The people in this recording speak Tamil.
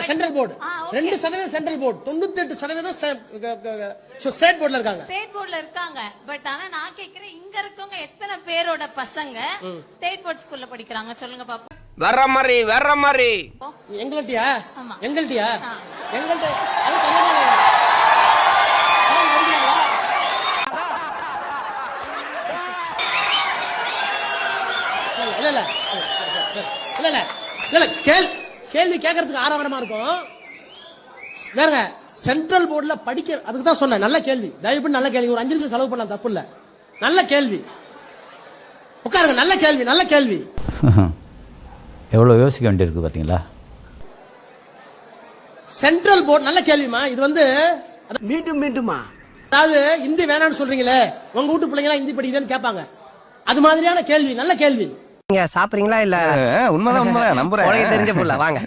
Central board 2% central board 98% state போர்டுல இருக்காங்க. ஸ்டேட் போர்டுல இருக்காங்க. பட் ஆனா நான் கேக்குறேன், இங்க இருக்கவங்க எத்தனை பேரோட பசங்க ஸ்டேட் போர்ட் ஸ்கூல்ல படிக்கிறாங்க சொல்லுங்க பாப்போம். வர்ற மாதிரி எங்கள்ட்டியா எங்கள்ட்ட இல்ல கேள்வி கேட்கறதுக்கு ஆரவாரமா இருக்கும். வேற சென்ட்ரல் போர்டுல படிக்க, அதுக்கு தான் சொன்னேன். நல்ல கேள்வி, தயவுபடி நல்ல கேள்வி. ஒரு 5 நிமிஷம் செலவு பண்ணலாம், தப்பு இல்ல. நல்ல கேள்வி, உட்காருங்க. நல்ல கேள்வி, நல்ல கேள்வி. எவ்வளவு யோசிக்க வேண்டியிருக்கு பாத்தீங்களா? சென்ட்ரல் போர்டு நல்ல கேள்விமா. இது வந்து மீண்டுமா அதாவது இந்தி வேணாம்னு சொல்றீங்களே, உங்க வீட்டு பிள்ளைங்க இந்தி படிக்குதுன்னு கேட்பாங்க. அது மாதிரியான கேள்வி, நல்ல கேள்வி. சாப்பிடுறீங்களா? இல்ல உண்மைதான் நம்புறேன். தெரிஞ்ச புள்ள வாங்க.